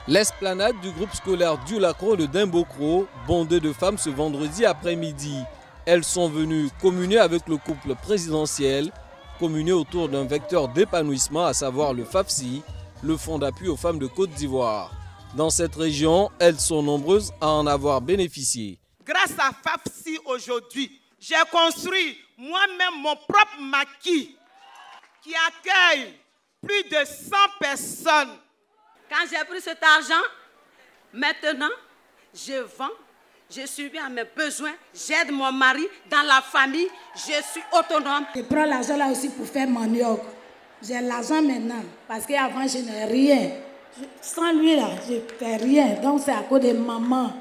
L'esplanade du groupe scolaire Dieu-Lacroix de Dimbokro, bondée de femmes ce vendredi après-midi. Elles sont venues communier avec le couple présidentiel, communier autour d'un vecteur d'épanouissement, à savoir le FAFSI, le Fonds d'appui aux femmes de Côte d'Ivoire. Dans cette région, elles sont nombreuses à en avoir bénéficié. Grâce à FAFSI aujourd'hui, j'ai construit moi-même mon propre maquis qui accueille plus de 100 personnes. Quand j'ai pris cet argent, maintenant, je vends, je subviens à mes besoins, j'aide mon mari dans la famille, je suis autonome. Je prends l'argent là aussi pour faire manioc. J'ai l'argent maintenant, parce qu'avant je n'ai rien. Sans lui là, je ne fais rien. Donc c'est à cause de maman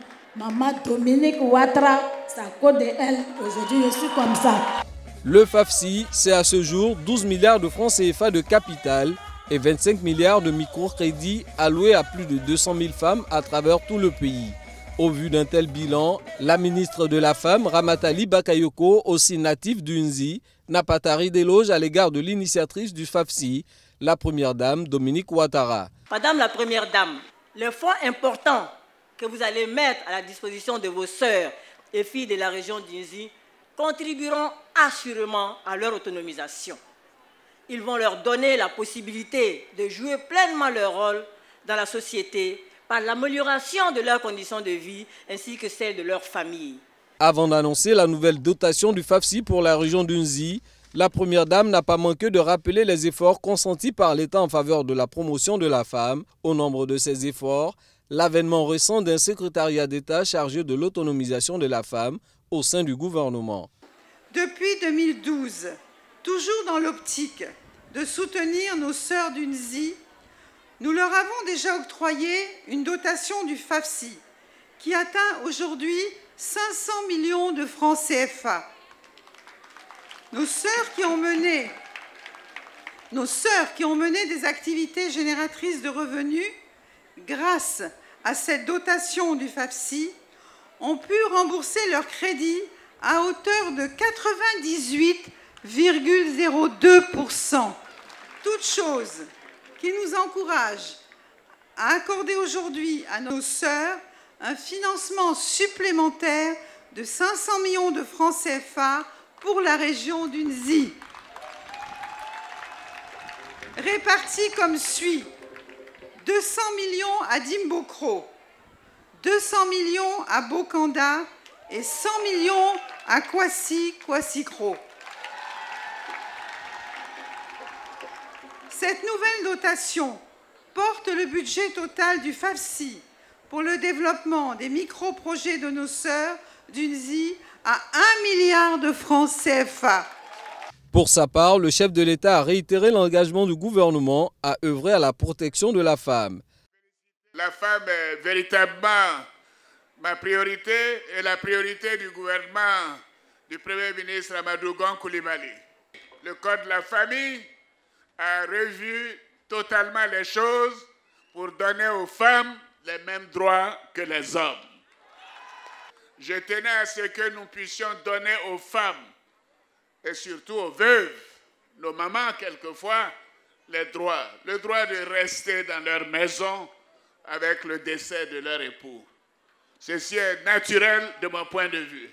Dominique Ouattara, c'est à cause d'elle. Aujourd'hui, je suis comme ça. Le FAFSI, c'est à ce jour 12 milliards de francs CFA de capital et 25 milliards de microcrédits alloués à plus de 200 000 femmes à travers tout le pays. Au vu d'un tel bilan, la ministre de la Femme, Ramatali Bakayoko, aussi native d'Unzi, n'a pas tari d'éloge à l'égard de l'initiatrice du FAFSI, la première dame Dominique Ouattara. Madame la première dame, les fonds importants que vous allez mettre à la disposition de vos sœurs et filles de la région d'Unzi contribueront assurément à leur autonomisation. Ils vont leur donner la possibilité de jouer pleinement leur rôle dans la société par l'amélioration de leurs conditions de vie ainsi que celles de leur famille. Avant d'annoncer la nouvelle dotation du FAFSI pour la région d'Unzi, la première dame n'a pas manqué de rappeler les efforts consentis par l'État en faveur de la promotion de la femme. Au nombre de ces efforts, l'avènement récent d'un secrétariat d'État chargé de l'autonomisation de la femme au sein du gouvernement. Depuis 2012, toujours dans l'optique de soutenir nos sœurs d'Unzi, nous leur avons déjà octroyé une dotation du FAFSI qui atteint aujourd'hui 500 millions de francs CFA. Nos sœurs qui ont mené des activités génératrices de revenus, grâce à cette dotation du FAFSI, ont pu rembourser leurs crédits à hauteur de 98,02%. Toute chose qui nous encourage à accorder aujourd'hui à nos sœurs un financement supplémentaire de 500 millions de francs CFA pour la région d'Unzi. Répartis comme suit: 200 millions à Dimbokro, 200 millions à Bokanda et 100 millions à Kwasi-Kwasi-Kro. Cette nouvelle dotation porte le budget total du FAFSI pour le développement des micro-projets de nos sœurs d'Unzi à 1 milliard de francs CFA. Pour sa part, le chef de l'État a réitéré l'engagement du gouvernement à œuvrer à la protection de la femme. La femme est véritablement ma priorité et la priorité du gouvernement du Premier ministre Amadou Gon Coulibaly. Le Code de la famille a revu totalement les choses pour donner aux femmes les mêmes droits que les hommes. Je tenais à ce que nous puissions donner aux femmes et surtout aux veuves, nos mamans quelquefois, le droit de rester dans leur maison avec le décès de leur époux. Ceci est naturel de mon point de vue.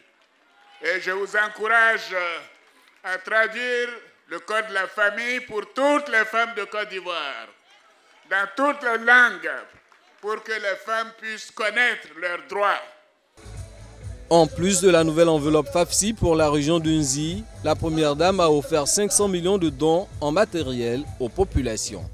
Et je vous encourage à traduire le Code de la famille pour toutes les femmes de Côte d'Ivoire, dans toutes les langues, pour que les femmes puissent connaître leurs droits. En plus de la nouvelle enveloppe FAFSI pour la région d'Unzi, la première dame a offert 500 millions de dons en matériel aux populations.